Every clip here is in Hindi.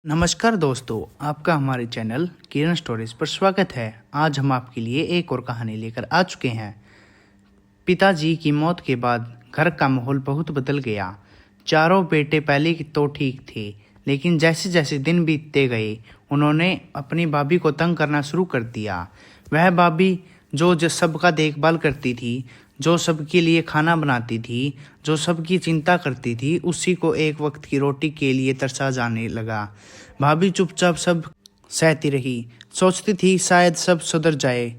नमस्कार दोस्तों, आपका हमारे चैनल किरण स्टोरीज पर स्वागत है। आज हम आपके लिए एक और कहानी लेकर आ चुके हैं। पिताजी की मौत के बाद घर का माहौल बहुत बदल गया। चारों बेटे पहले तो ठीक थे, लेकिन जैसे जैसे दिन बीतते गए उन्होंने अपनी भाभी को तंग करना शुरू कर दिया। वह भाभी जो सबका देखभाल करती थी, जो सबके लिए खाना बनाती थी, जो सबकी चिंता करती थी, उसी को एक वक्त की रोटी के लिए तरसा जाने लगा। भाभी चुपचाप सब सहती रही, सोचती थी शायद सब सुधर जाए,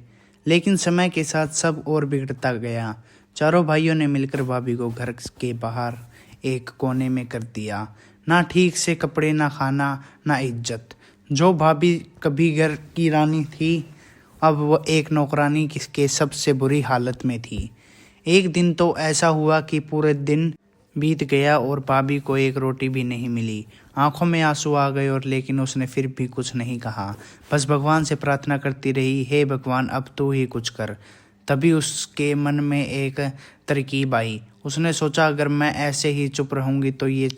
लेकिन समय के साथ सब और बिगड़ता गया। चारों भाइयों ने मिलकर भाभी को घर के बाहर एक कोने में कर दिया। ना ठीक से कपड़े, ना खाना, ना इज्जत। जो भाभी कभी घर की रानी थी, अब वो एक नौकरानी के सबसे बुरी हालत में थी। एक दिन तो ऐसा हुआ कि पूरे दिन बीत गया और भाभी को एक रोटी भी नहीं मिली। आंखों में आंसू आ गए और लेकिन उसने फिर भी कुछ नहीं कहा, बस भगवान से प्रार्थना करती रही, हे भगवान अब तू ही कुछ कर। तभी उसके मन में एक तरकीब आई। उसने सोचा अगर मैं ऐसे ही चुप रहूंगी तो ये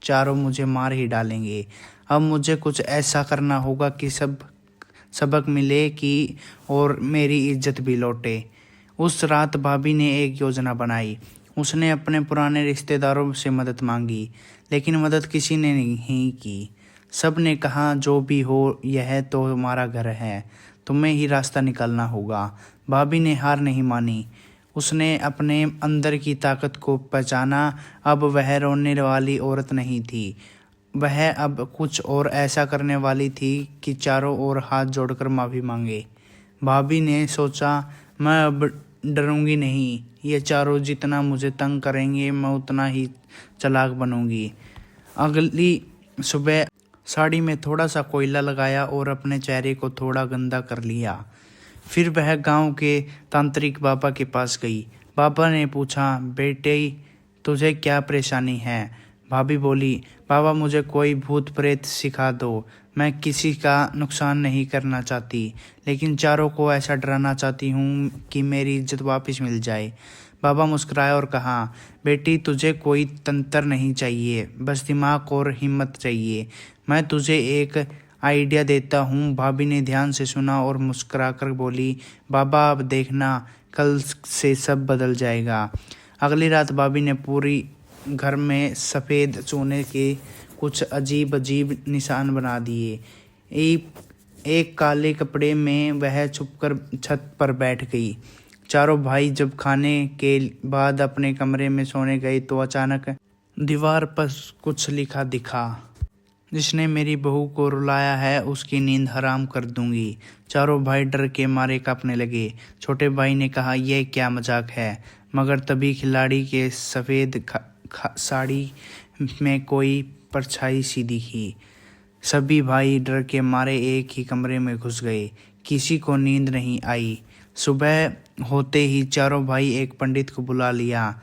चारों मुझे मार ही डालेंगे। अब मुझे कुछ ऐसा करना होगा कि सब सबक मिले कि और मेरी इज्जत भी लौटे। उस रात भाभी ने एक योजना बनाई। उसने अपने पुराने रिश्तेदारों से मदद मांगी, लेकिन मदद किसी ने नहीं की। सब ने कहा जो भी हो यह तो हमारा घर है, तुम्हें ही रास्ता निकालना होगा। भाभी ने हार नहीं मानी। उसने अपने अंदर की ताकत को पहचाना। अब वह रोने वाली औरत नहीं थी, वह अब कुछ और ऐसा करने वाली थी कि चारों ओर हाथ जोड़कर माफ़ी मांगे। भाभी ने सोचा मैं अब डरूंगी नहीं, ये चारों जितना मुझे तंग करेंगे मैं उतना ही चालाक बनूंगी। अगली सुबह साड़ी में थोड़ा सा कोयला लगाया और अपने चेहरे को थोड़ा गंदा कर लिया। फिर वह गांव के तांत्रिक बाबा के पास गई। बाबा ने पूछा, बेटे तुझे क्या परेशानी है? भाभी बोली, बाबा मुझे कोई भूत प्रेत सिखा दो। मैं किसी का नुकसान नहीं करना चाहती, लेकिन चारों को ऐसा डराना चाहती हूँ कि मेरी इज्जत वापस मिल जाए। बाबा मुस्कुराया और कहा, बेटी तुझे कोई तंत्र नहीं चाहिए, बस दिमाग और हिम्मत चाहिए। मैं तुझे एक आइडिया देता हूँ। भाभी ने ध्यान से सुना और मुस्कुराकर बोली, बाबा अब देखना कल से सब बदल जाएगा। अगली रात भाभी ने पूरी घर में सफ़ेद सोने के कुछ अजीब अजीब निशान बना दिए। एक काले कपड़े में वह छुपकर छत पर बैठ गई। चारों भाई जब खाने के बाद अपने कमरे में सोने गए तो अचानक दीवार पर कुछ लिखा दिखा, जिसने मेरी बहू को रुलाया है उसकी नींद हराम कर दूंगी। चारों भाई डर के मारे कांपने लगे। छोटे भाई ने कहा, यह क्या मजाक है? मगर तभी खिलाड़ी के सफ़ेद साड़ी में कोई परछाई सी दिखी। सभी भाई डर के मारे एक ही कमरे में घुस गए। किसी को नींद नहीं आई। सुबह होते ही चारों भाई एक पंडित को बुला लिया।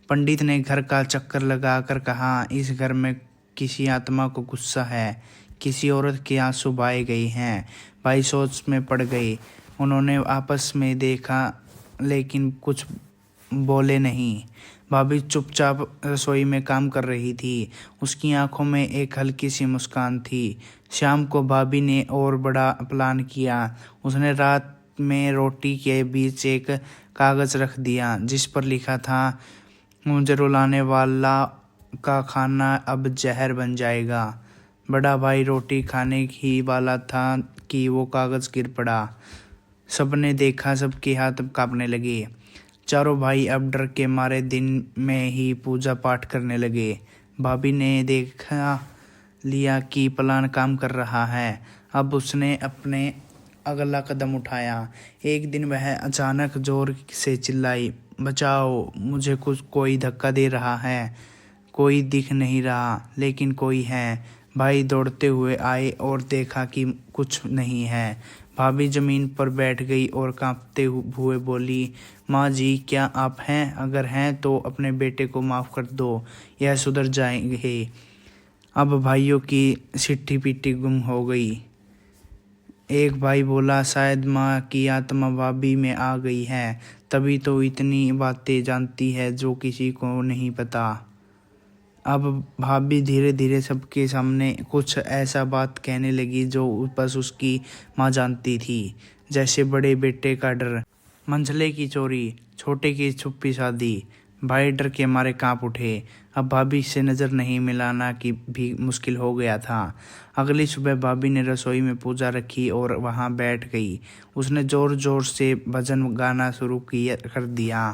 पंडित ने घर का चक्कर लगाकर कहा, इस घर में किसी आत्मा को गुस्सा है, किसी औरत के आंसू बहाए गए हैं। भाई सोच में पड़ गए। उन्होंने आपस में देखा लेकिन कुछ बोले नहीं। भाभी चुपचाप रसोई में काम कर रही थी। उसकी आंखों में एक हल्की सी मुस्कान थी। शाम को भाभी ने और बड़ा प्लान किया। उसने रात में रोटी के बीच एक कागज़ रख दिया जिस पर लिखा था, मुझे रुलाने वाला का खाना अब जहर बन जाएगा। बड़ा भाई रोटी खाने ही वाला था कि वो कागज़ गिर पड़ा। सबने देखा, सबके हाथ कांपने लगे। चारों भाई अब डर के मारे दिन में ही पूजा पाठ करने लगे। भाभी ने देखा लिया कि प्लान काम कर रहा है। अब उसने अपने अगला कदम उठाया। एक दिन वह अचानक जोर से चिल्लाई, बचाओ, मुझे कोई धक्का दे रहा है। कोई दिख नहीं रहा, लेकिन कोई है। भाई दौड़ते हुए आए और देखा कि कुछ नहीं है। भाभी जमीन पर बैठ गई और कांपते हुए बोली, माँ जी क्या आप हैं? अगर हैं तो अपने बेटे को माफ़ कर दो, यह सुधर जाएंगे। अब भाइयों की सिट्ठी पिट्ठी गुम हो गई। एक भाई बोला, शायद माँ की आत्मा भाभी में आ गई है, तभी तो इतनी बातें जानती है जो किसी को नहीं पता। अब भाभी धीरे धीरे सबके सामने कुछ ऐसा बात कहने लगी जो बस उसकी माँ जानती थी, जैसे बड़े बेटे का डर, मंझले की चोरी, छोटे की छुपी शादी। भाई डर के मारे कांप उठे। अब भाभी से नज़र नहीं मिलाना की भी मुश्किल हो गया था। अगली सुबह भाभी ने रसोई में पूजा रखी और वहाँ बैठ गई। उसने ज़ोर ज़ोर से भजन गाना शुरू कर दिया।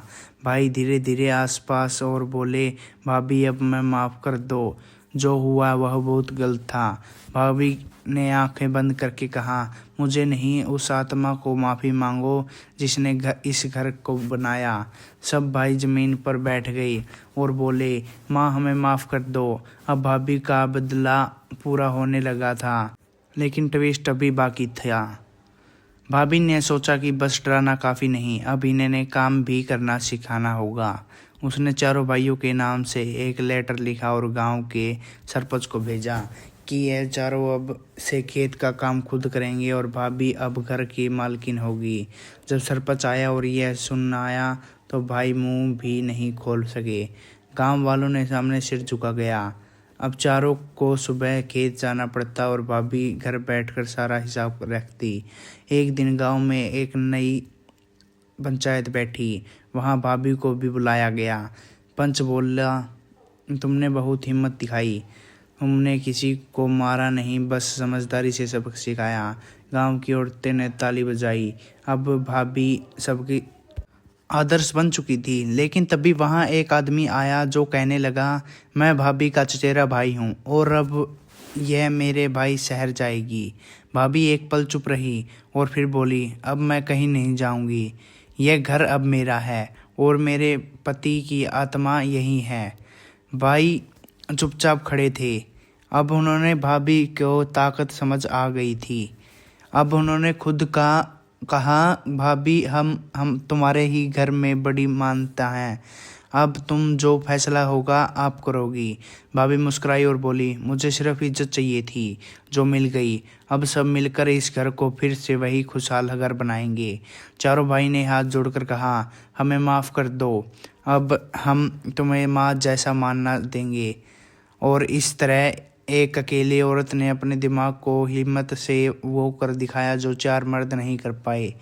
भाई धीरे धीरे आसपास और बोले, भाभी अब मैं माफ़ कर दो, जो हुआ वह बहुत गलत था। भाभी ने आंखें बंद करके कहा, मुझे नहीं, उस आत्मा को माफ़ी मांगो जिसने इस घर को बनाया। सब भाई ज़मीन पर बैठ गए और बोले, माँ हमें माफ़ कर दो। अब भाभी का बदला पूरा होने लगा था, लेकिन ट्विस्ट अभी बाकी था। भाभी ने सोचा कि बस डराना काफ़ी नहीं, अब इन्हें काम भी करना सिखाना होगा। उसने चारों भाइयों के नाम से एक लेटर लिखा और गांव के सरपंच को भेजा कि यह चारों अब से खेत का काम खुद करेंगे और भाभी अब घर की मालकिन होगी। जब सरपंच आया और यह सुनाया तो भाई मुंह भी नहीं खोल सके। गांव वालों ने सामने सिर झुका गया। अब चारों को सुबह खेत जाना पड़ता और भाभी घर बैठकर सारा हिसाब रखती। एक दिन गांव में एक नई पंचायत बैठी। वहां भाभी को भी बुलाया गया। पंच बोला, तुमने बहुत हिम्मत दिखाई, हमने किसी को मारा नहीं, बस समझदारी से सबक सिखाया। गांव की औरतें ने ताली बजाई। अब भाभी सबकी आदर्श बन चुकी थी। लेकिन तभी वहां एक आदमी आया जो कहने लगा, मैं भाभी का चचेरा भाई हूँ और अब यह मेरे भाई शहर जाएगी। भाभी एक पल चुप रही और फिर बोली, अब मैं कहीं नहीं जाऊंगी, यह घर अब मेरा है और मेरे पति की आत्मा यही है। भाई चुपचाप खड़े थे। अब उन्होंने भाभी को ताकत समझ आ गई थी। अब उन्होंने खुद का कहा, भाभी हम तुम्हारे ही घर में बड़ी मानता है, अब तुम जो फैसला होगा आप करोगी। भाभी मुस्कुराई और बोली, मुझे सिर्फ इज्जत चाहिए थी जो मिल गई। अब सब मिलकर इस घर को फिर से वही खुशहाल घर बनाएंगे। चारों भाई ने हाथ जोड़कर कहा, हमें माफ़ कर दो, अब हम तुम्हें माँ जैसा मानना देंगे। और इस तरह एक अकेली औरत ने अपने दिमाग को हिम्मत से वो कर दिखाया जो चार मर्द नहीं कर पाए।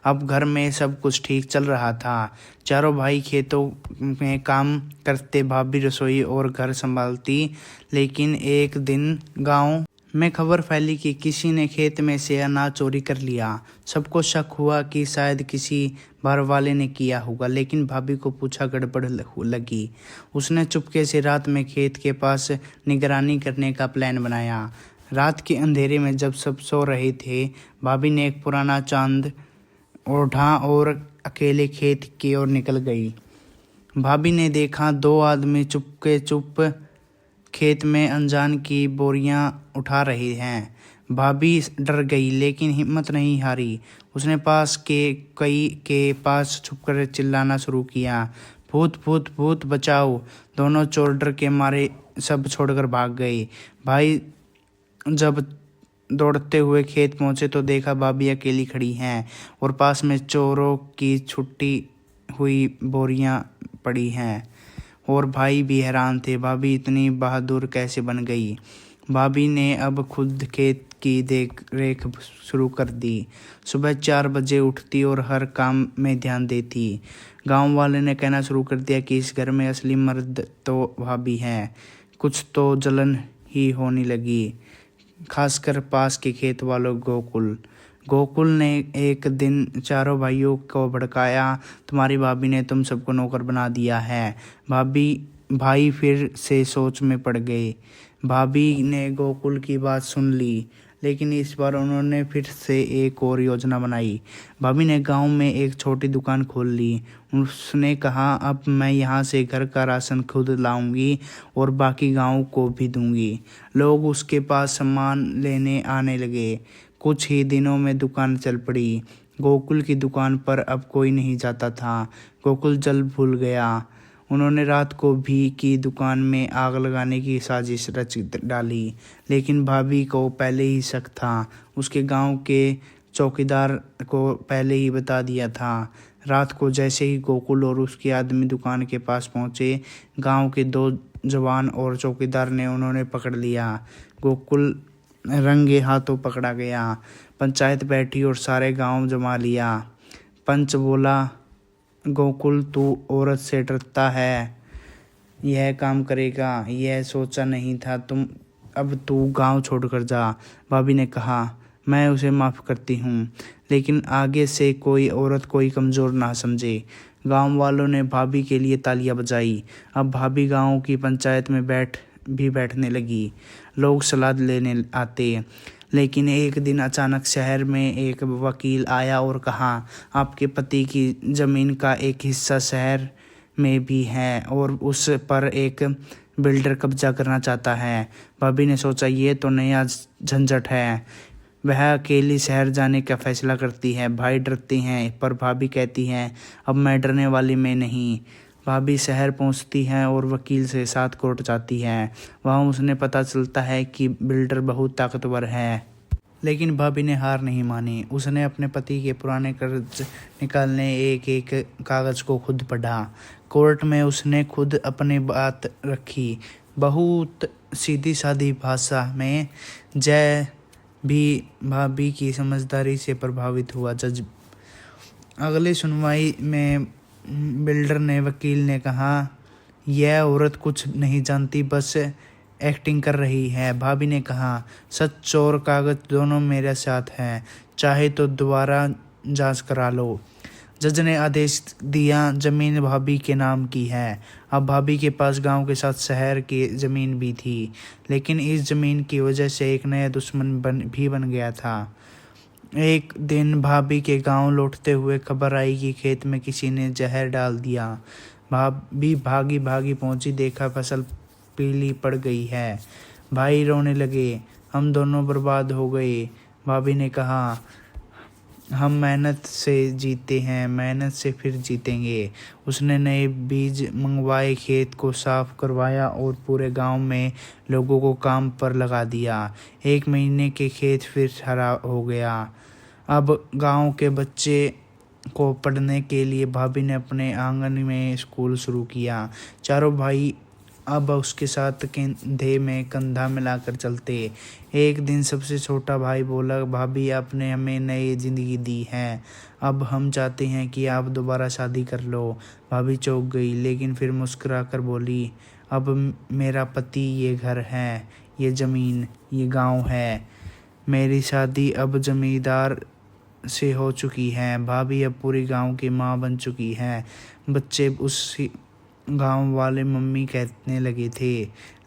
अब घर में सब कुछ ठीक चल रहा था। चारों भाई खेतों में काम करते, भाभी रसोई और घर संभालती। लेकिन एक दिन गांव में खबर फैली कि किसी ने खेत में से अनाज चोरी कर लिया। सबको शक हुआ कि शायद किसी बाहर वाले ने किया होगा, लेकिन भाभी को पूछा गड़बड़ लगी। उसने चुपके से रात में खेत के पास निगरानी करने का प्लान बनाया। रात के अंधेरे में जब सब सो रहे थे, भाभी ने एक पुराना चांद ओढ़ा और अकेले खेत की ओर निकल गई। भाभी ने देखा दो आदमी चुपके चुप खेत में अनजान की बोरियां उठा रहे हैं। भाभी डर गई लेकिन हिम्मत नहीं हारी। उसने पास के कई के पास छुपकर चिल्लाना शुरू किया, भूत भूत भूत बचाओ। दोनों चोर डर के मारे सब छोड़कर भाग गए। भाई जब दौड़ते हुए खेत पहुंचे तो देखा भाभी अकेली खड़ी हैं और पास में चोरों की छुट्टी हुई बोरियां पड़ी हैं। और भाई भी हैरान थे, भाभी इतनी बहादुर कैसे बन गई। भाभी ने अब खुद खेत की देख रेख शुरू कर दी। सुबह 4 बजे उठती और हर काम में ध्यान देती। गांव वाले ने कहना शुरू कर दिया कि इस घर में असली मर्द तो भाभी है। कुछ तो जलन ही होने लगी, खासकर पास के खेत वालों गोकुल ने एक दिन चारों भाइयों को भड़काया, तुम्हारी भाभी ने तुम सबको नौकर बना दिया है। भाई फिर से सोच में पड़ गए। भाभी ने गोकुल की बात सुन ली, लेकिन इस बार उन्होंने फिर से एक और योजना बनाई। भाभी ने गांव में एक छोटी दुकान खोल ली। उसने कहा, अब मैं यहाँ से घर का राशन खुद लाऊंगी और बाकी गांव को भी दूंगी। लोग उसके पास सामान लेने आने लगे। कुछ ही दिनों में दुकान चल पड़ी। गोकुल की दुकान पर अब कोई नहीं जाता था। गोकुल जल भूल गया। उन्होंने रात को भी की दुकान में आग लगाने की साजिश रच डाली, लेकिन भाभी को पहले ही शक था। उसके गांव के चौकीदार को पहले ही बता दिया था। रात को जैसे ही गोकुल और उसके आदमी दुकान के पास पहुंचे, गांव के 2 जवान और चौकीदार ने उन्होंने पकड़ लिया। गोकुल रंगे हाथों पकड़ा गया। पंचायत बैठी और सारे गांव जमा लिया। पंच बोला, गोकुल तू औरत से डरता है, यह काम करेगा, यह सोचा नहीं था। अब तू गांव छोड़कर जा। भाभी ने कहा, मैं उसे माफ़ करती हूँ, लेकिन आगे से कोई औरत कोई कमज़ोर ना समझे। गांव वालों ने भाभी के लिए तालियां बजाई। अब भाभी गांव की पंचायत में बैठने लगी। लोग सलाह लेने आते। लेकिन एक दिन अचानक शहर में एक वकील आया और कहा, आपके पति की ज़मीन का एक हिस्सा शहर में भी है और उस पर एक बिल्डर कब्जा करना चाहता है। भाभी ने सोचा, ये तो नया झंझट है। वह अकेली शहर जाने का फैसला करती है। भाई डरते हैं, पर भाभी कहती है, अब मैं डरने वाली में नहीं। भाभी शहर पहुंचती है और वकील से साथ कोर्ट जाती है। वहाँ उसने पता चलता है कि बिल्डर बहुत ताकतवर है। लेकिन भाभी ने हार नहीं मानी। उसने अपने पति के पुराने कर्ज निकालने एक एक कागज़ को खुद पढ़ा। कोर्ट में उसने खुद अपनी बात रखी, बहुत सीधी सादी भाषा में। जय भी भाभी की समझदारी से प्रभावित हुआ। जज अगली सुनवाई में बिल्डर ने वकील ने कहा, यह औरत कुछ नहीं जानती, बस एक्टिंग कर रही है। भाभी ने कहा, सच और कागज दोनों मेरे साथ हैं, चाहे तो दोबारा जांच करा लो। जज ने आदेश दिया, जमीन भाभी के नाम की है। अब भाभी के पास गांव के साथ शहर की ज़मीन भी थी, लेकिन इस ज़मीन की वजह से एक नया दुश्मन बन गया था। एक दिन भाभी के गांव लौटते हुए खबर आई कि खेत में किसी ने जहर डाल दिया। भाभी भागी भागी पहुंची, देखा फसल पीली पड़ गई है। भाई रोने लगे, हम दोनों बर्बाद हो गए। भाभी ने कहा, हम मेहनत से जीते हैं, मेहनत से फिर जीतेंगे। उसने नए बीज मंगवाए, खेत को साफ करवाया और पूरे गांव में लोगों को काम पर लगा दिया। 1 महीने के खेत फिर हरा हो गया। अब गांव के बच्चे को पढ़ने के लिए भाभी ने अपने आंगन में स्कूल शुरू किया। चारों भाई अब उसके साथ कंधे में कंधा मिलाकर चलते। एक दिन सबसे छोटा भाई बोला, भाभी आपने हमें नई ज़िंदगी दी है, अब हम चाहते हैं कि आप दोबारा शादी कर लो। भाभी चौंक गई, लेकिन फिर मुस्कुरा कर बोली, अब मेरा पति, ये घर है, ये ज़मीन, ये गांव है। मेरी शादी अब जमींदार से हो चुकी है। भाभी अब पूरी गांव की माँ बन चुकी है। बच्चे उस गांव वाले मम्मी कहने लगे थे।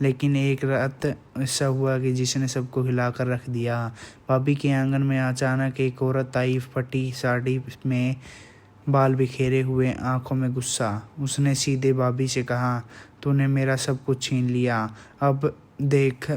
लेकिन एक रात ऐसा हुआ कि जिसने सबको हिलाकर रख दिया। भाभी के आंगन में अचानक एक औरत आई, फटी साड़ी में, बाल बिखेरे हुए, आंखों में गुस्सा। उसने सीधे भाभी से कहा, तूने मेरा सब कुछ छीन लिया, अब देख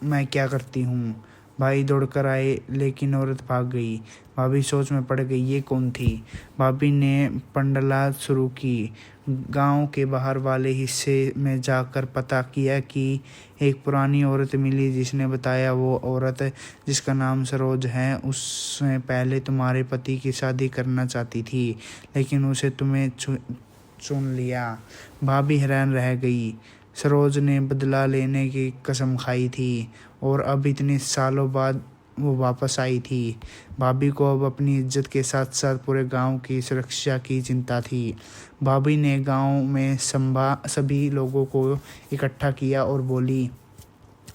मैं क्या करती हूँ। भाई दौड़कर आए, लेकिन औरत भाग गई। भाभी सोच में पड़ गई, ये कौन थी। भाभी ने पंडला शुरू की। गांव के बाहर वाले हिस्से में जाकर पता किया कि एक पुरानी औरत मिली, जिसने बताया वो औरत जिसका नाम सरोज है, उससे पहले तुम्हारे पति की शादी करना चाहती थी, लेकिन उसे तुम्हें चुन लिया। भाभी हैरान रह गई। सरोज ने बदला लेने की कसम खाई थी और अब इतने सालों बाद वो वापस आई थी। भाभी को अब अपनी इज्जत के साथ साथ पूरे गांव की सुरक्षा की चिंता थी। भाभी ने गांव में सभी लोगों को इकट्ठा किया और बोली,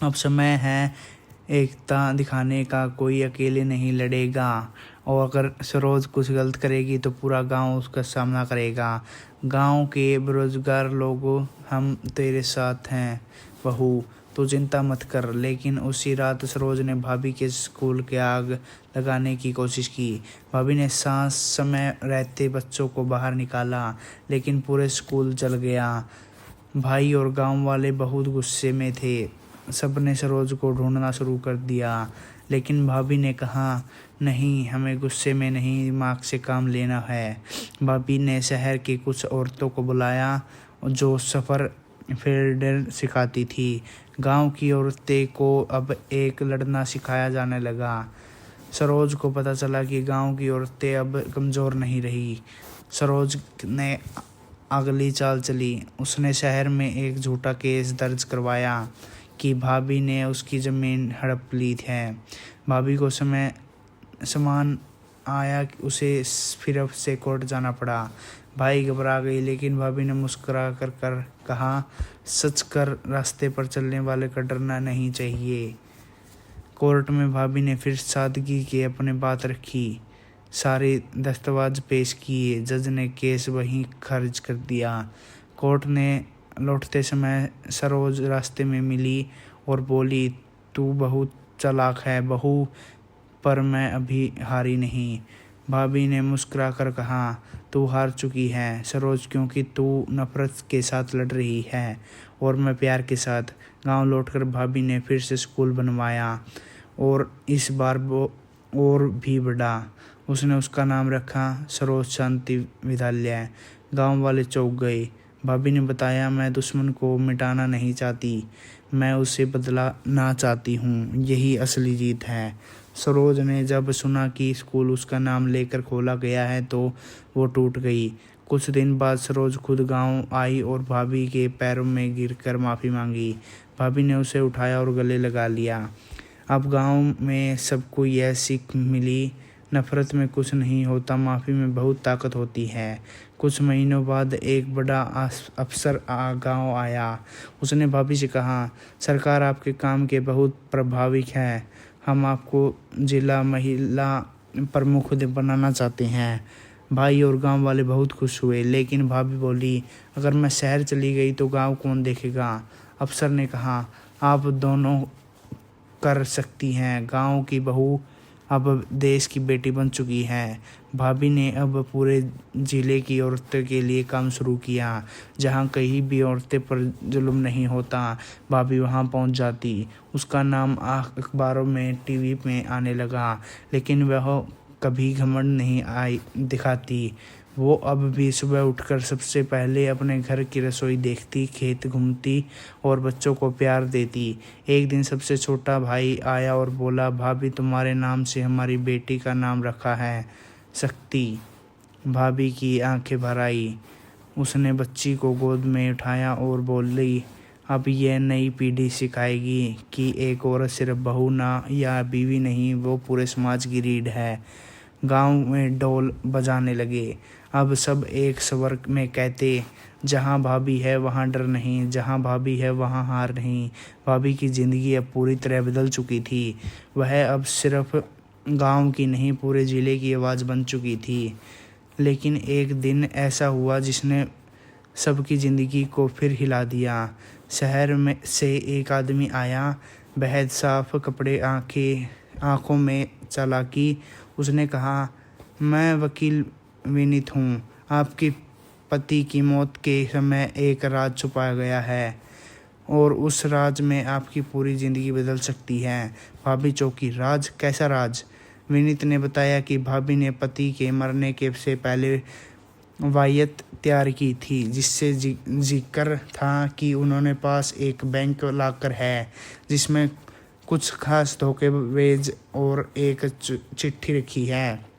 अब समय है एकता दिखाने का, कोई अकेले नहीं लड़ेगा, और अगर सरोज कुछ गलत करेगी तो पूरा गांव उसका सामना करेगा। गांव के बेरोजगार लोगों, हम तेरे साथ हैं बहू, तो चिंता मत कर। लेकिन उसी रात सरोज ने भाभी के स्कूल के आग लगाने की कोशिश की। भाभी ने सांस समय रहते बच्चों को बाहर निकाला, लेकिन पूरे स्कूल जल गया। भाई और गांव वाले बहुत गुस्से में थे। सबने सरोज को ढूंढना शुरू कर दिया, लेकिन भाभी ने कहा, नहीं, हमें गुस्से में नहीं, दिमाग से काम लेना है। भाभी ने शहर की कुछ औरतों को बुलाया जो सफ़र फील्डर सिखाती थी। गांव की औरतें को अब एक लड़ना सिखाया जाने लगा। सरोज को पता चला कि गांव की औरतें अब कमज़ोर नहीं रही। सरोज ने अगली चाल चली। उसने शहर में एक झूठा केस दर्ज करवाया कि भाभी ने उसकी ज़मीन हड़प ली है। भाभी को सामान आया कि उसे फिर से कोर्ट जाना पड़ा। भाई घबरा गई, लेकिन भाभी ने मुस्कुरा कर कहा, सच कर रास्ते पर चलने वाले का डरना नहीं चाहिए। कोर्ट में भाभी ने फिर सादगी के अपने बात रखी, सारे दस्तावेज पेश किए। जज ने केस वहीं खारिज कर दिया। कोर्ट ने लौटते समय सरोज रास्ते में मिली और बोली, तू बहुत चालाक है बहू, पर मैं अभी हारी नहीं। भाभी ने मुस्कुरा कर कहा, तू हार चुकी है सरोज, क्योंकि तू नफरत के साथ लड़ रही है और मैं प्यार के साथ। गांव लौटकर भाभी ने फिर से स्कूल बनवाया और इस बार वो और भी बड़ा। उसने उसका नाम रखा सरोज शांति विद्यालय। गांव वाले चौंक गए। भाभी ने बताया, मैं दुश्मन को मिटाना नहीं चाहती, मैं उसे बदलाना चाहती हूँ, यही असली जीत है। सरोज ने जब सुना कि स्कूल उसका नाम लेकर खोला गया है तो वो टूट गई। कुछ दिन बाद सरोज खुद गांव आई और भाभी के पैरों में गिरकर माफ़ी मांगी। भाभी ने उसे उठाया और गले लगा लिया। अब गांव में सबको यह सीख मिली, नफ़रत में कुछ नहीं होता, माफ़ी में बहुत ताकत होती है। कुछ महीनों बाद एक बड़ा अफसर गांव आया। उसने भाभी से कहा, सरकार आपके काम के बहुत प्रभावित है, हम आपको जिला महिला प्रमुख बनाना चाहते हैं। भाई और गांव वाले बहुत खुश हुए, लेकिन भाभी बोली, अगर मैं शहर चली गई तो गांव कौन देखेगा। अफसर ने कहा, आप दोनों कर सकती हैं, गांव की बहू अब देश की बेटी बन चुकी है। भाभी ने अब पूरे ज़िले की औरतों के लिए काम शुरू किया। जहां कहीं भी औरतें पर जुल्म नहीं होता, भाभी वहां पहुंच जाती। उसका नाम अखबारों में, टीवी में आने लगा, लेकिन वह कभी घमंड नहीं दिखाती। वो अब भी सुबह उठकर सबसे पहले अपने घर की रसोई देखती, खेत घूमती और बच्चों को प्यार देती। एक दिन सबसे छोटा भाई आया और बोला, भाभी तुम्हारे नाम से हमारी बेटी का नाम रखा है शक्ति। भाभी की आंखें भर आई। उसने बच्ची को गोद में उठाया और बोली, अब यह नई पीढ़ी सिखाएगी कि एक औरत सिर्फ बहू ना या बीवी नहीं, वो पूरे समाज की रीढ़ है। गांव में ढोल बजाने लगे। अब सब एक स्वर में कहते, जहां भाभी है वहां डर नहीं, जहां भाभी है वहां हार नहीं। भाभी की ज़िंदगी अब पूरी तरह बदल चुकी थी। वह अब सिर्फ गांव की नहीं, पूरे ज़िले की आवाज़ बन चुकी थी। लेकिन एक दिन ऐसा हुआ जिसने सबकी ज़िंदगी को फिर हिला दिया। शहर में से एक आदमी आया, बेहद साफ कपड़े, आँखों में चालाकी। उसने कहा, मैं वकील विनीत हूँ, आपके पति की मौत के समय एक राज छुपाया गया है और उस राज में आपकी पूरी ज़िंदगी बदल सकती है। भाभी चौंकी, राज? कैसा राज? विनीत ने बताया कि भाभी ने पति के मरने के से पहले वायत तैयार की थी, जिससे जिक्र था कि उन्होंने पास एक बैंक लॉकर है जिसमें कुछ खास दस्तावेज और एक चिट्ठी रखी है।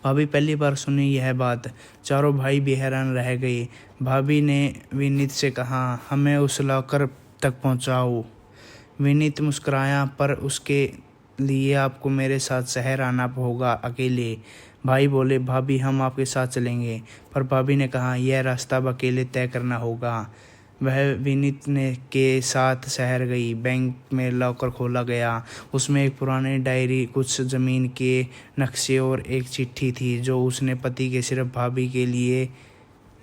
भाभी पहली बार सुनी यह बात। चारों भाई भी हैरान रह गए। भाभी ने विनीत से कहा, हमें उस लॉकर तक पहुंचाओ। विनीत मुस्कुराया, पर उसके लिए आपको मेरे साथ शहर आना होगा, अकेले। भाई बोले, भाभी हम आपके साथ चलेंगे। पर भाभी ने कहा, यह रास्ता अब अकेले तय करना होगा। वह विनीत के साथ शहर गई। बैंक में लॉकर खोला गया। उसमें एक पुरानी डायरी, कुछ ज़मीन के नक्शे और एक चिट्ठी थी जो उसने पति के सिर्फ भाभी के लिए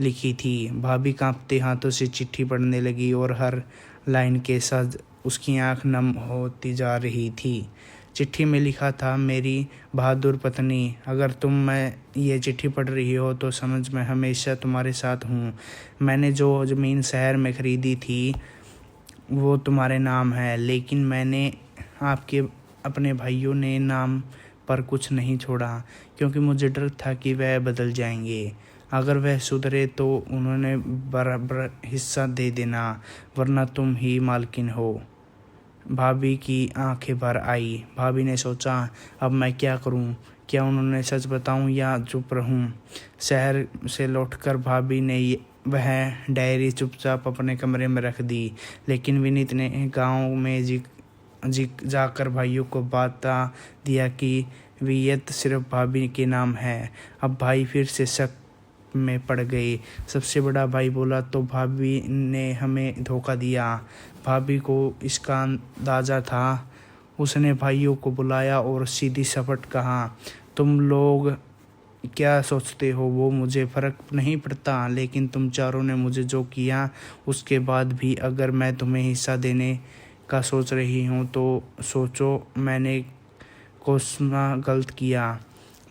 लिखी थी। भाभी कांपते हाथों से चिट्ठी पढ़ने लगी और हर लाइन के साथ उसकी आंख नम होती जा रही थी। चिट्ठी में लिखा था, मेरी बहादुर पत्नी, अगर तुम मैं ये चिट्ठी पढ़ रही हो तो समझ मैं हमेशा तुम्हारे साथ हूँ। मैंने जो ज़मीन शहर में ख़रीदी थी वो तुम्हारे नाम है, लेकिन मैंने आपके अपने भाइयों ने नाम पर कुछ नहीं छोड़ा, क्योंकि मुझे डर था कि वह बदल जाएंगे। अगर वह सुधरे तो उन्होंने बराबर हिस्सा दे देना, वरना तुम ही मालकिन हो। भाभी की आंखें भर आई। भाभी ने सोचा, अब मैं क्या करूं? क्या उन्होंने सच बताऊं या चुप रहूं? शहर से लौटकर भाभी ने वह डायरी चुपचाप अपने कमरे में रख दी। लेकिन विनीत ने गांव में जाकर भाइयों को बता दिया कि वियत सिर्फ भाभी के नाम है। अब भाई फिर से शक में पड़ गए। सबसे बड़ा भाई बोला, तो भाभी ने हमें धोखा दिया। भाभी को इसका अंदाज़ा था। उसने भाइयों को बुलाया और सीधी सपट कहा, तुम लोग क्या सोचते हो वो मुझे फ़र्क नहीं पड़ता, लेकिन तुम चारों ने मुझे जो किया उसके बाद भी अगर मैं तुम्हें हिस्सा देने का सोच रही हूँ तो सोचो मैंने कोसना गलत किया।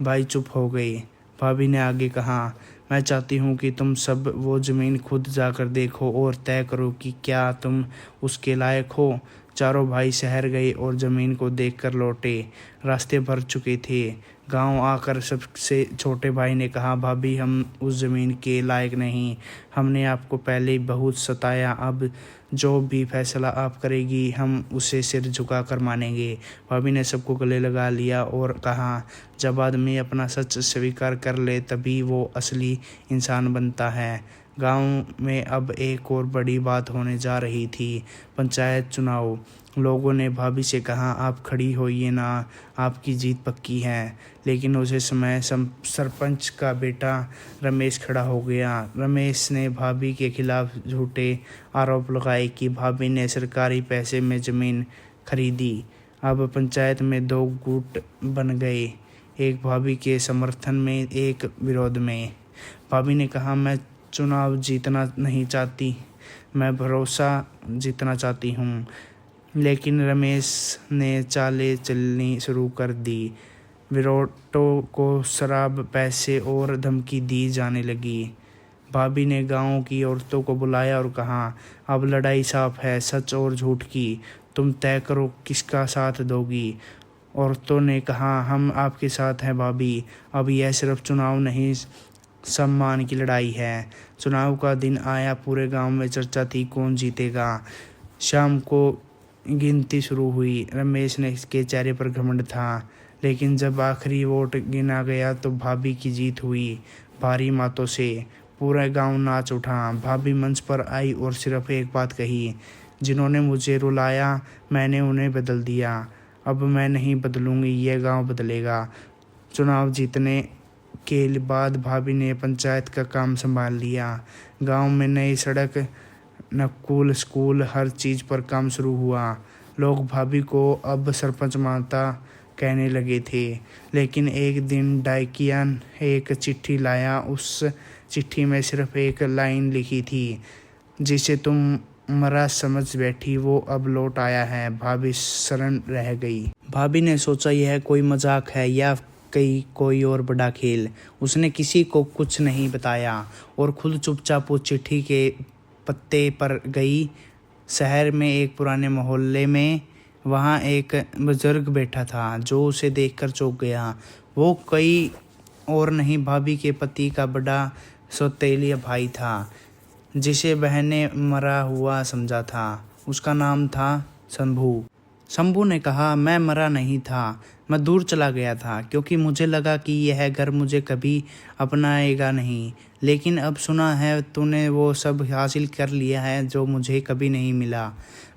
भाई चुप हो गए। भाभी ने आगे कहा, मैं चाहती हूँ कि तुम सब वो ज़मीन खुद जाकर देखो और तय करो कि क्या तुम उसके लायक हो। चारों भाई शहर गए और ज़मीन को देखकर लौटे। रास्ते भर चुके थे। गांव आकर सबसे छोटे भाई ने कहा, भाभी हम उस ज़मीन के लायक नहीं। हमने आपको पहले ही बहुत सताया। अब जो भी फैसला आप करेगी हम उसे सिर झुकाकर मानेंगे। भाभी ने सबको गले लगा लिया और कहा, जब आदमी अपना सच स्वीकार कर ले तभी वो असली इंसान बनता है। गांव में अब एक और बड़ी बात होने जा रही थी, पंचायत चुनाव। लोगों ने भाभी से कहा, आप खड़ी होइए ना, आपकी जीत पक्की है। लेकिन उसी समय सरपंच का बेटा रमेश खड़ा हो गया। रमेश ने भाभी के खिलाफ झूठे आरोप लगाए कि भाभी ने सरकारी पैसे में ज़मीन खरीदी। अब पंचायत में दो गुट बन गए, एक भाभी के समर्थन में, एक विरोध में। भाभी ने कहा, मैं चुनाव जीतना नहीं चाहती, मैं भरोसा जीतना चाहती हूँ। लेकिन रमेश ने चालें चलनी शुरू कर दी। विरोधों को शराब, पैसे और धमकी दी जाने लगी। भाभी ने गांव की औरतों को बुलाया और कहा, अब लड़ाई साफ है, सच और झूठ की। तुम तय करो किसका साथ दोगी। औरतों ने कहा, हम आपके साथ हैं भाभी। अब यह सिर्फ चुनाव नहीं, सम्मान की लड़ाई है। चुनाव का दिन आया। पूरे गांव में चर्चा थी, कौन जीतेगा। शाम को गिनती शुरू हुई। रमेश ने इसके चेहरे पर घमंड था। लेकिन जब आखिरी वोट गिना गया तो भाभी की जीत हुई, भारी मतों से। पूरा गांव नाच उठा। भाभी मंच पर आई और सिर्फ एक बात कही, जिन्होंने मुझे रुलाया मैंने उन्हें बदल दिया। अब मैं नहीं बदलूंगी, यह गांव बदलेगा। चुनाव जीतने के बाद भाभी ने पंचायत का काम संभाल लिया। गांव में नई सड़क, नकुल, स्कूल, हर चीज़ पर काम शुरू हुआ। लोग भाभी को अब सरपंच माता कहने लगे थे। लेकिन एक दिन डाकिया एक चिट्ठी लाया। उस चिट्ठी में सिर्फ एक लाइन लिखी थी, जिसे तुम मरा समझ बैठी वो अब लौट आया है। भाभी शरण रह गई। भाभी ने सोचा यह कोई मजाक है या कोई और बड़ा खेल। उसने किसी को कुछ नहीं बताया और खुद चुपचाप उस चिट्ठी के पत्ते पर गई। शहर में एक पुराने मोहल्ले में वहाँ एक बुजुर्ग बैठा था जो उसे देखकर चौंक गया। वो कोई और नहीं, भाभी के पति का बड़ा सौतेलिया भाई था, जिसे बहन ने मरा हुआ समझा था। उसका नाम था शंभू। शंभू ने कहा, मैं मरा नहीं था, मैं दूर चला गया था क्योंकि मुझे लगा कि यह घर मुझे कभी अपनाएगा नहीं। लेकिन अब सुना है तूने वो सब हासिल कर लिया है जो मुझे कभी नहीं मिला।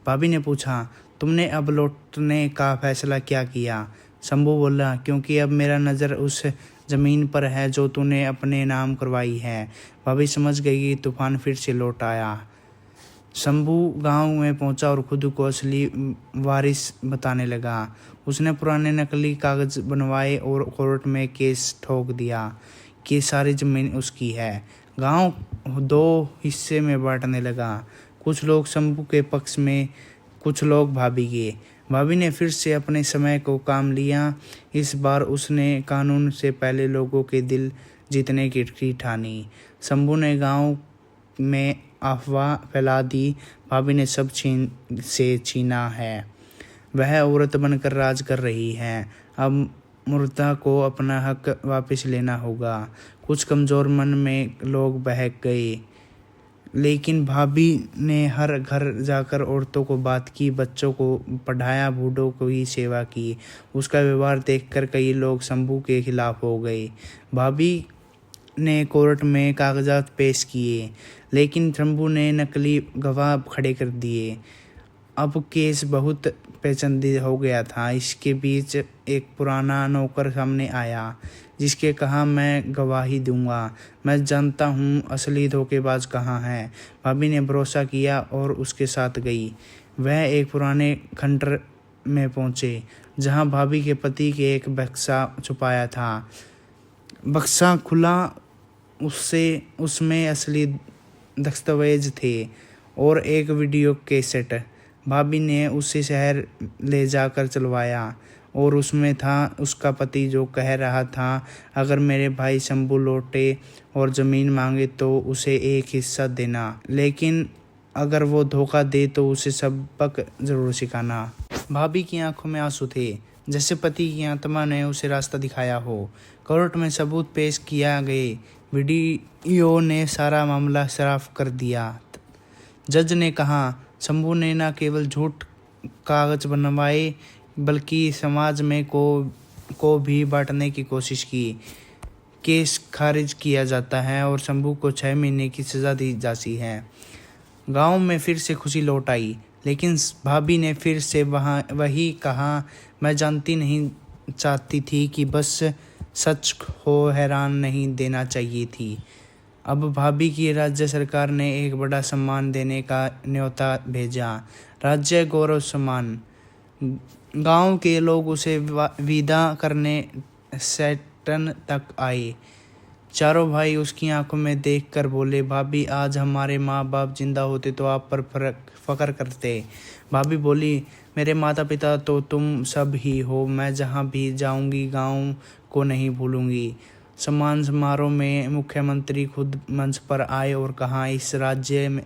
भाभी ने पूछा, तुमने अब लौटने का फैसला क्या किया? शंभू बोला, क्योंकि अब मेरा नज़र उस ज़मीन पर है जो तूने अपने नाम करवाई है। भाभी समझ गई कि तूफान फिर से लौट आया। शंभू गांव में पहुंचा और खुद को असली वारिस बताने लगा। उसने पुराने नकली कागज बनवाए और कोर्ट में केस ठोक दिया कि सारी ज़मीन उसकी है। गांव दो हिस्से में बांटने लगा, कुछ लोग शंभू के पक्ष में, कुछ लोग भाभी के। भाभी ने फिर से अपने समय को काम लिया। इस बार उसने कानून से पहले लोगों के दिल जीतने की ठानी। शंभू ने गांव में अफवाह फैला दी, भाभी ने सब छीना है, वह औरत बनकर राज कर रही है। अब मुर्दा को अपना हक वापस लेना होगा। कुछ कमज़ोर मन में लोग बहक गए। लेकिन भाभी ने हर घर जाकर औरतों को बात की, बच्चों को पढ़ाया, बूढ़ों को ही सेवा की। उसका व्यवहार देखकर कई लोग शंभू के खिलाफ हो गए। भाभी ने कोर्ट में कागजात पेश किए, लेकिन शंभू ने नकली गवाह खड़े कर दिए। अब केस बहुत पेचीदा हो गया था। इसके बीच एक पुराना नौकर सामने आया, जिसके कहा, मैं गवाही दूंगा, मैं जानता हूँ असली धोखेबाज कहाँ है। भाभी ने भरोसा किया और उसके साथ गई। वह एक पुराने खंडर में पहुँचे, जहाँ भाभी के पति के एक बक्सा छुपाया था। बक्सा खुला, उसमें असली दस्तावेज थे और एक वीडियो कैसेट। भाभी ने उसे शहर ले जाकर चलवाया और उसमें था उसका पति, जो कह रहा था, अगर मेरे भाई शंभू लौटे और ज़मीन मांगे तो उसे एक हिस्सा देना, लेकिन अगर वो धोखा दे तो उसे सबक ज़रूर सिखाना। भाभी की आंखों में आंसू थे, जैसे पति की आत्मा ने उसे रास्ता दिखाया हो। कोर्ट में सबूत पेश किया गए। वीडियो ने सारा मामला साफ कर दिया। जज ने कहा, शंभू ने न केवल झूठ कागज बनवाए, बल्कि समाज में को भी बांटने की कोशिश की। केस खारिज किया जाता है और शंभू को 6 महीने की सज़ा दी जाती है। गांव में फिर से खुशी लौट आई, लेकिन भाभी ने फिर से वही कहा, मैं जानती नहीं चाहती थी कि बस सच हो, हैरान नहीं देना चाहिए थी। अब भाभी की राज्य सरकार ने एक बड़ा सम्मान देने का न्योता भेजा, राज्य गौरव सम्मान। गांव के लोग उसे विदा करने सैटन तक आए। चारों भाई उसकी आंखों में देखकर बोले, भाभी, आज हमारे माँ बाप जिंदा होते तो आप पर फख्र करते। भाभी बोली, मेरे माता पिता तो तुम सब ही हो, मैं जहाँ भी जाऊँगी गाँव को नहीं भूलूँगी। सम्मान समारोह में मुख्यमंत्री खुद मंच पर आए और कहा, इस राज्य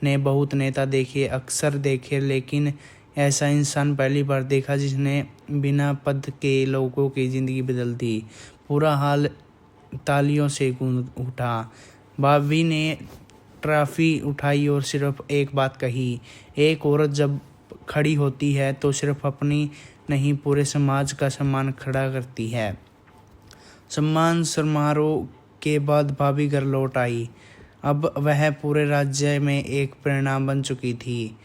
ने बहुत नेता देखे, अक्सर देखे, लेकिन ऐसा इंसान पहली बार देखा जिसने बिना पद के लोगों की ज़िंदगी बदल दी। पूरा हाल तालियों से गूंज उठा। भाभी ने ट्रॉफी उठाई और सिर्फ एक बात कही, एक औरत जब खड़ी होती है तो सिर्फ अपनी नहीं, पूरे समाज का सम्मान खड़ा करती है। सम्मान समारोह के बाद भाभी घर लौट आई। अब वह पूरे राज्य में एक प्रेरणा बन चुकी थी।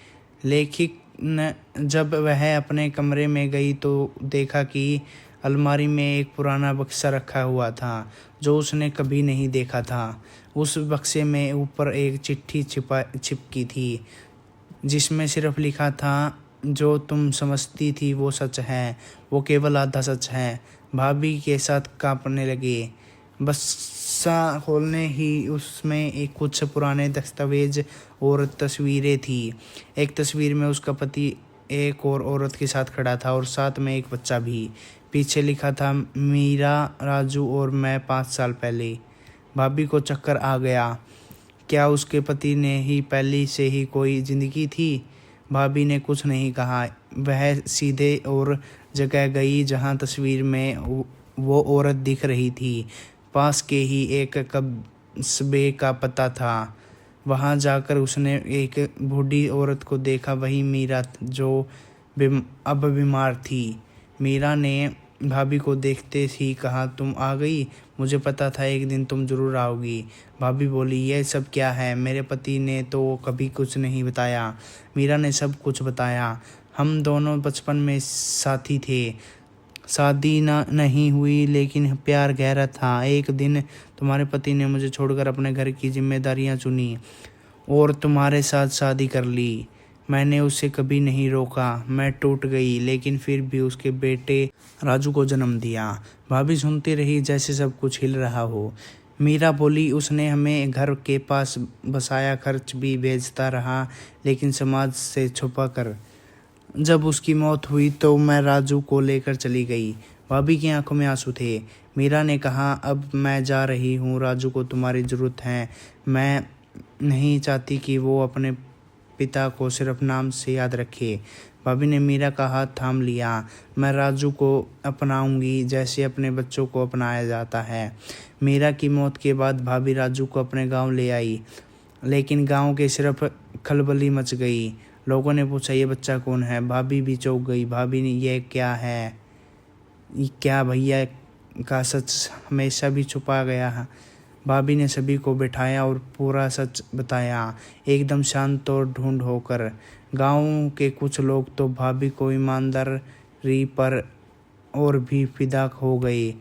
लेकिन जब वह अपने कमरे में गई तो देखा कि अलमारी में एक पुराना बक्सा रखा हुआ था, जो उसने कभी नहीं देखा था। उस बक्से में ऊपर एक चिट्ठी चिपकी थी, जिसमें सिर्फ लिखा था, जो तुम समझती थी वो सच है, वो केवल आधा सच है। भाभी के साथ कांपने लगे। बक्सा खोलने ही उसमें एक कुछ पुराने दस्तावेज और तस्वीरें थी। एक तस्वीर में उसका पति एक और औरत के साथ खड़ा था और साथ में एक बच्चा भी। पीछे लिखा था, मीरा, राजू और मैं 5 साल पहले। भाभी को चक्कर आ गया। क्या उसके पति ने ही पहले से ही कोई ज़िंदगी थी? भाभी ने कुछ नहीं कहा। वह सीधे और जगह गई जहां तस्वीर में वो औरत दिख रही थी। पास के ही एक कस्बे का पता था। वहां जाकर उसने एक बूढ़ी औरत को देखा, वही मीरा, जो अब बीमार थी। मीरा ने भाभी को देखते ही कहा, तुम आ गई, मुझे पता था एक दिन तुम जरूर आओगी। भाभी बोली, यह सब क्या है? मेरे पति ने तो कभी कुछ नहीं बताया। मीरा ने सब कुछ बताया। हम दोनों बचपन में साथी थे। शादी नहीं हुई, लेकिन प्यार गहरा था। एक दिन तुम्हारे पति ने मुझे छोड़कर अपने घर की जिम्मेदारियां चुनी और तुम्हारे साथ शादी कर ली। मैंने उसे कभी नहीं रोका। मैं टूट गई, लेकिन फिर भी उसके बेटे राजू को जन्म दिया। भाभी सुनती रही जैसे सब कुछ हिल रहा हो। मीरा बोली, उसने हमें घर के पास बसाया, खर्च भी भेजता रहा, लेकिन समाज से छुपा कर। जब उसकी मौत हुई तो मैं राजू को लेकर चली गई। भाभी की आंखों में आंसू थे। मीरा ने कहा, अब मैं जा रही हूँ, राजू को तुम्हारी ज़रूरत है। मैं नहीं चाहती कि वो अपने पिता को सिर्फ नाम से याद रखे। भाभी ने मीरा का हाथ थाम लिया। मैं राजू को अपनाऊंगी जैसे अपने बच्चों को अपनाया जाता है। मीरा की मौत के बाद भाभी राजू को अपने गांव ले आई, लेकिन गांव के सिर्फ खलबली मच गई। लोगों ने पूछा, ये बच्चा कौन है? भाभी भी चौंक गई। भाभी ने, ये क्या है? क्या भैया का सच हमेशा भी छुपा गया है? भाभी ने सभी को बैठाया और पूरा सच बताया, एकदम शांत और ढूंढ होकर। गांव के कुछ लोग तो भाभी को ईमानदारी पर और भी फिदा हो गए,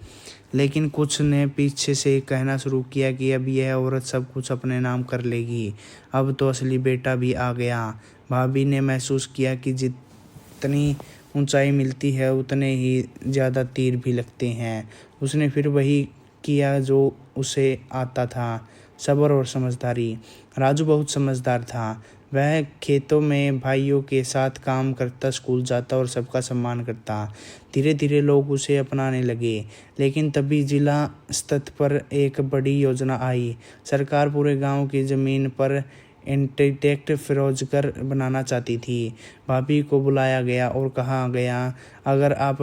लेकिन कुछ ने पीछे से कहना शुरू किया कि अब यह औरत सब कुछ अपने नाम कर लेगी, अब तो असली बेटा भी आ गया। भाभी ने महसूस किया कि जितनी ऊंचाई मिलती है उतने ही ज़्यादा तीर भी लगते हैं। उसने फिर वही किया जो उसे आता था, सब्र और समझदारी। राजू बहुत समझदार था। वह खेतों में भाइयों के साथ काम करता, स्कूल जाता और सबका सम्मान करता। धीरे धीरे लोग उसे अपनाने लगे। लेकिन तभी जिला स्तर पर एक बड़ी योजना आई। सरकार पूरे गांव की ज़मीन पर इंटरटेक्ट फिरोजगर बनाना चाहती थी। भाभी को बुलाया गया और कहा गया, अगर आप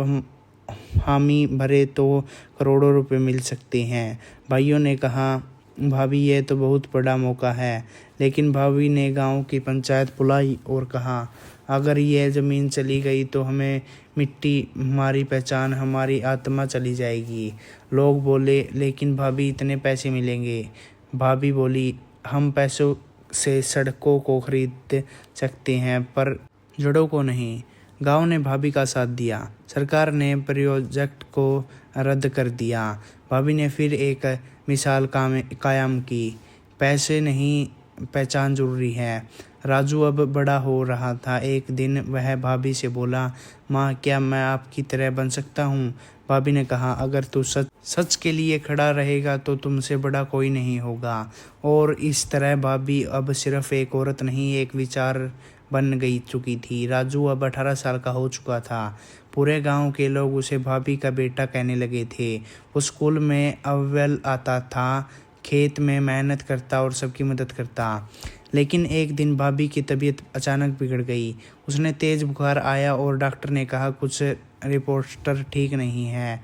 हामी भरे तो करोड़ों रुपए मिल सकते हैं। भाइयों ने कहा, भाभी ये तो बहुत बड़ा मौका है। लेकिन भाभी ने गांव की पंचायत बुलाई और कहा, अगर ये ज़मीन चली गई तो हमें मिट्टी, हमारी पहचान, हमारी आत्मा चली जाएगी। लोग बोले, लेकिन भाभी इतने पैसे मिलेंगे? भाभी बोली, हम पैसों से सड़कों को खरीद सकते हैं पर जड़ों को नहीं। गांव ने भाभी का साथ दिया। सरकार ने प्रोजेक्ट को रद्द कर दिया। भाभी ने फिर एक मिसाल कायम की, पैसे नहीं पहचान जरूरी है। राजू अब बड़ा हो रहा था। एक दिन वह भाभी से बोला, माँ क्या मैं आपकी तरह बन सकता हूँ? भाभी ने कहा, अगर तू सच के लिए खड़ा रहेगा तो तुमसे बड़ा कोई नहीं होगा। और इस तरह भाभी अब सिर्फ एक औरत नहीं, एक विचार बन चुकी थी। राजू अब 18 साल का हो चुका था। पूरे गांव के लोग उसे भाभी का बेटा कहने लगे थे। वो स्कूल में अव्वल आता था, खेत में मेहनत करता और सबकी मदद करता। लेकिन एक दिन भाभी की तबीयत अचानक बिगड़ गई। उसने तेज़ बुखार आया और डॉक्टर ने कहा, कुछ रिपोर्टर ठीक नहीं है,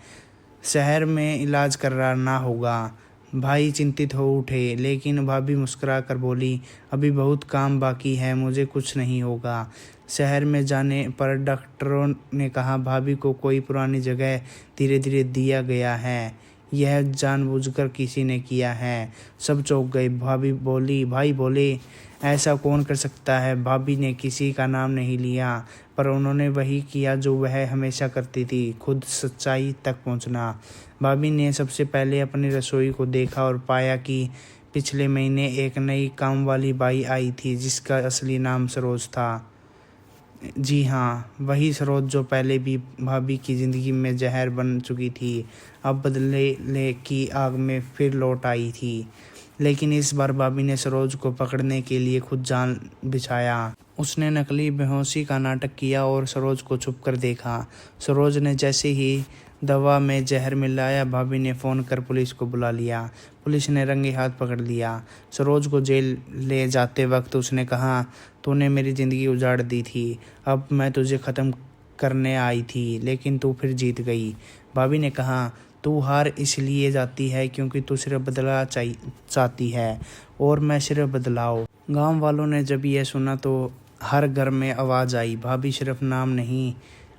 शहर में इलाज कराना होगा। भाई चिंतित हो उठे, लेकिन भाभी मुस्कुरा कर बोली, अभी बहुत काम बाकी है, मुझे कुछ नहीं होगा। शहर में जाने पर डॉक्टरों ने कहा, भाभी को कोई पुरानी जगह धीरे धीरे दिया गया है, यह जानबूझकर किसी ने किया है। सब चौंक गए। भाई बोले, ऐसा कौन कर सकता है? भाभी ने किसी का नाम नहीं लिया, पर उन्होंने वही किया जो वह हमेशा करती थी, खुद सच्चाई तक पहुंचना। भाभी ने सबसे पहले अपनी रसोई को देखा और पाया कि पिछले महीने एक नई काम वाली बाई आई थी जिसका असली नाम सरोज था। जी हाँ, वही सरोज जो पहले भी भाभी की ज़िंदगी में जहर बन चुकी थी, अब बदले की आग में फिर लौट आई थी। लेकिन इस बार भाभी ने सरोज को पकड़ने के लिए खुद जान बिछाया। उसने नकली बेहोशी का नाटक किया और सरोज को छुप कर देखा। सरोज ने जैसे ही दवा में जहर मिलाया, भाभी ने फ़ोन कर पुलिस को बुला लिया। पुलिस ने रंगे हाथ पकड़ लिया। सरोज को जेल ले जाते वक्त उसने कहा, तूने मेरी ज़िंदगी उजाड़ दी थी, अब मैं तुझे ख़त्म करने आई थी, लेकिन तू फिर जीत गई। भाभी ने कहा, तू हार इसलिए जाती है क्योंकि तू सिर्फ बदला चाहती है और मैं सिर्फ बदलाव। गांव वालों ने जब यह सुना तो हर घर में आवाज़ आई, भाभी सिर्फ नाम नहीं,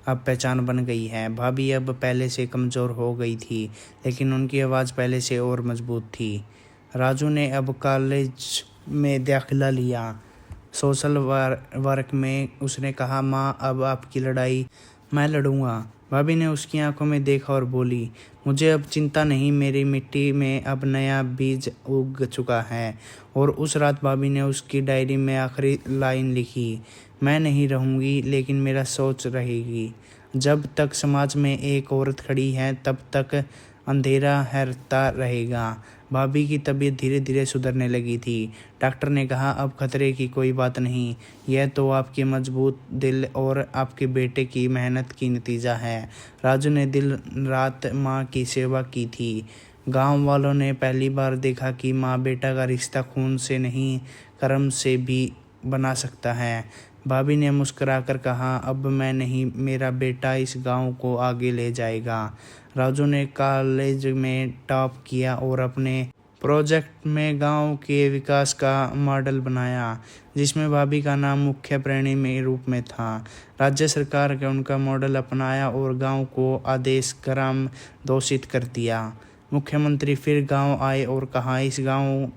अब पहचान बन गई है। भाभी अब पहले से कमज़ोर हो गई थी, लेकिन उनकी आवाज़ पहले से और मजबूत थी। राजू ने अब कॉलेज में दाखिला लिया। सोशल वर्क में उसने कहा, माँ अब आपकी लड़ाई मैं लड़ूंगा। भाभी ने उसकी आंखों में देखा और बोली, मुझे अब चिंता नहीं, मेरी मिट्टी में अब नया बीज उग चुका है। और उस रात भाभी ने उसकी डायरी में आखिरी लाइन लिखी, मैं नहीं रहूँगी लेकिन मेरा सोच रहेगी। जब तक समाज में एक औरत खड़ी है तब तक अंधेरा हैरता रहेगा। भाभी की तबीयत धीरे धीरे सुधरने लगी थी। डॉक्टर ने कहा, अब खतरे की कोई बात नहीं, यह तो आपके मजबूत दिल और आपके बेटे की मेहनत की नतीजा है। राजू ने दिन रात माँ की सेवा की थी। गांव वालों ने पहली बार देखा कि माँ बेटा का रिश्ता खून से नहीं, कर्म से भी बना सकता है। भाभी ने मुस्कुराकर कहा, अब मैं नहीं, मेरा बेटा इस गांव को आगे ले जाएगा। राजू ने कॉलेज में टॉप किया और अपने प्रोजेक्ट में गांव के विकास का मॉडल बनाया, जिसमें भाभी का नाम मुख्य प्रेरणी में रूप में था। राज्य सरकार ने उनका मॉडल अपनाया और गांव को आदर्श ग्राम घोषित कर दिया। मुख्यमंत्री फिर गांव आए और कहा, इस गांव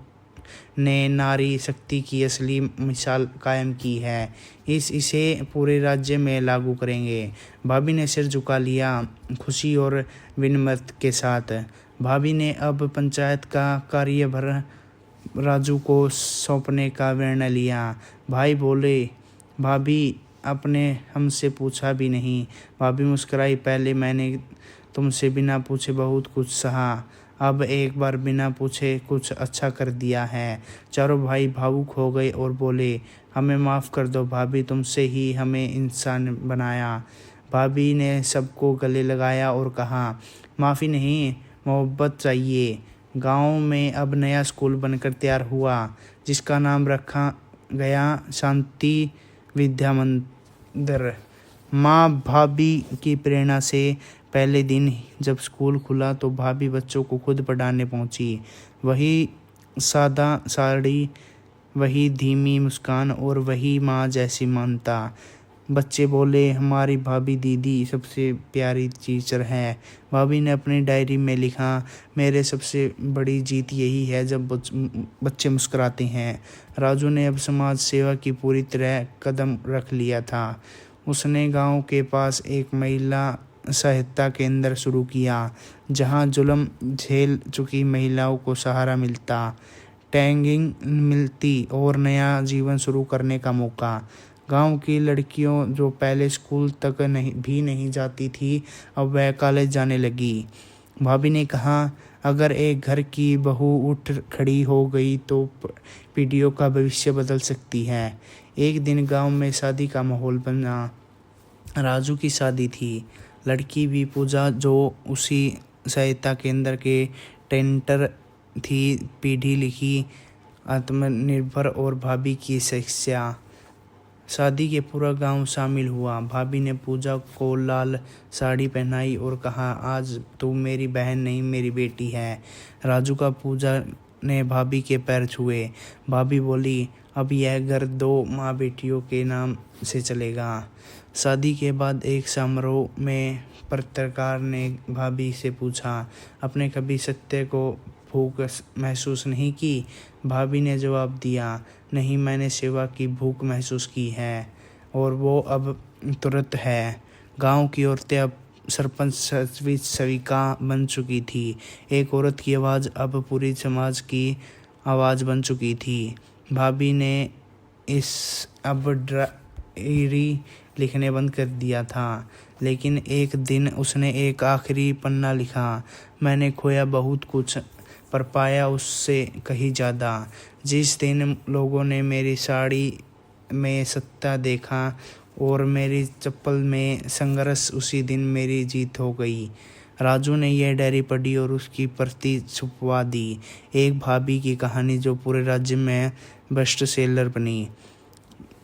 ने नारी शक्ति की असली मिसाल कायम की है। इसे पूरे राज्य में लागू करेंगे। भाभी ने सिर झुका लिया, खुशी और विनम्रता के साथ। भाभी ने अब पंचायत का कार्यभार राजू को सौंपने का निर्णय लिया। भाई बोले, भाभी आपने हमसे पूछा भी नहीं। भाभी मुस्कुराई, पहले मैंने तुमसे बिना पूछे बहुत कुछ सहा, अब एक बार बिना पूछे कुछ अच्छा कर दिया है। चारों भाई भावुक हो गए और बोले, हमें माफ़ कर दो भाभी, तुमसे ही हमें इंसान बनाया। भाभी ने सबको गले लगाया और कहा, माफ़ी नहीं, मोहब्बत चाहिए। गांव में अब नया स्कूल बनकर तैयार हुआ, जिसका नाम रखा गया शांति विद्या मंदिर। माँ भाभी की प्रेरणा से पहले दिन जब स्कूल खुला तो भाभी बच्चों को खुद पढ़ाने पहुंची। वही सादा साड़ी, वही धीमी मुस्कान और वही माँ जैसी ममता। बच्चे बोले, हमारी भाभी दीदी सबसे प्यारी टीचर है। भाभी ने अपनी डायरी में लिखा, मेरे सबसे बड़ी जीत यही है जब बच्चे मुस्कुराते हैं। राजू ने अब समाज सेवा की पूरी तरह कदम रख लिया था। उसने गांव के पास एक महिला सहायता केंद्र शुरू किया, जहां जुल्म झेल चुकी महिलाओं को सहारा मिलता, ट्रेनिंग मिलती और नया जीवन शुरू करने का मौका। गांव की लड़कियों जो पहले स्कूल तक नहीं जाती थी, अब वह कॉलेज जाने लगी। भाभी ने कहा, अगर एक घर की बहू उठ खड़ी हो गई तो पीढ़ियों का भविष्य बदल सकती है। एक दिन गांव में शादी का माहौल बना। राजू की शादी थी। लड़की भी पूजा, जो उसी सहायता केंद्र के टेंटर थी। पढ़ी लिखी, आत्मनिर्भर और भाभी की शिक्षा। शादी के पूरा गांव शामिल हुआ। भाभी ने पूजा को लाल साड़ी पहनाई और कहा, आज तू मेरी बहन नहीं, मेरी बेटी है। राजू का पूजा ने भाभी के पैर छुए। भाभी बोली, अब यह घर 2 माँ बेटियों के नाम से चलेगा। शादी के बाद एक समारोह में पत्रकार ने भाभी से पूछा, आपने कभी सत्य को भूख महसूस नहीं की? भाभी ने जवाब दिया, नहीं, मैंने सेवा की भूख महसूस की है, और वो अब तुरंत है। गांव की औरतें अब सरपंच सेविका बन चुकी थी। एक औरत की आवाज़ अब पूरी समाज की आवाज़ बन चुकी थी। भाभी ने अब डायरी लिखने बंद कर दिया था, लेकिन एक दिन उसने एक आखिरी पन्ना लिखा, मैंने खोया बहुत कुछ पर पाया उससे कहीं ज़्यादा। जिस दिन लोगों ने मेरी साड़ी में सत्ता देखा और मेरी चप्पल में संघर्ष, उसी दिन मेरी जीत हो गई। राजू ने यह डायरी पढ़ी और उसकी प्रति छुपवा दी। एक भाभी की कहानी जो पूरे राज्य में बेस्ट सेलर बनी।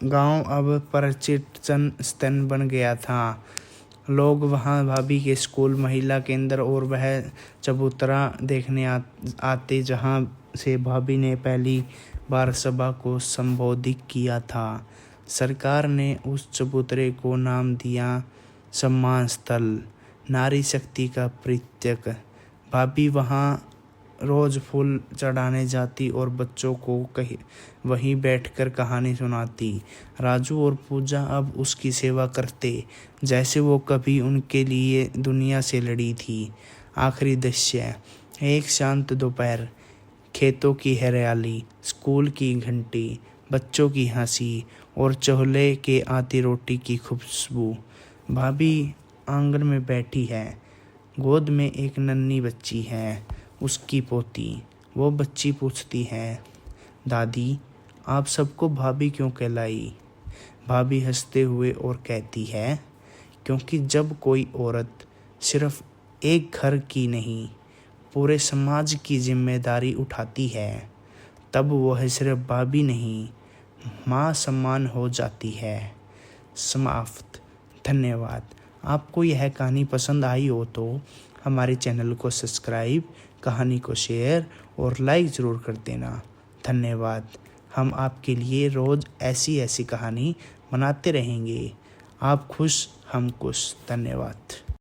गांव अब पर्यटन स्थल बन गया था। लोग वहां भाभी के स्कूल, महिला केंद्र और वह चबूतरा देखने आते जहां से भाभी ने पहली बार सभा को संबोधित किया था। सरकार ने उस चबूतरे को नाम दिया सम्मान स्थल, नारी शक्ति का प्रतीक। भाभी वहां रोज फूल चढ़ाने जाती और बच्चों को वहीं बैठकर कहानी सुनाती। राजू और पूजा अब उसकी सेवा करते जैसे वो कभी उनके लिए दुनिया से लड़ी थी। आखिरी दृश्य, एक शांत दोपहर, खेतों की हरियाली, स्कूल की घंटी, बच्चों की हंसी और चूल्हे के आती रोटी की खुशबू। भाभी आंगन में बैठी है, गोद में एक नन्ही बच्ची है, उसकी पोती। वो बच्ची पूछती है, दादी आप सबको भाभी क्यों कहलाई? भाभी हंसते हुए और कहती है, क्योंकि जब कोई औरत सिर्फ एक घर की नहीं, पूरे समाज की जिम्मेदारी उठाती है, तब वह सिर्फ भाभी नहीं, माँ सम्मान हो जाती है। समाप्त। धन्यवाद। आपको यह कहानी पसंद आई हो तो हमारे चैनल को सब्सक्राइब, कहानी को शेयर और लाइक ज़रूर कर देना। धन्यवाद। हम आपके लिए रोज़ ऐसी कहानी बनाते रहेंगे। आप खुश, हम खुश। धन्यवाद।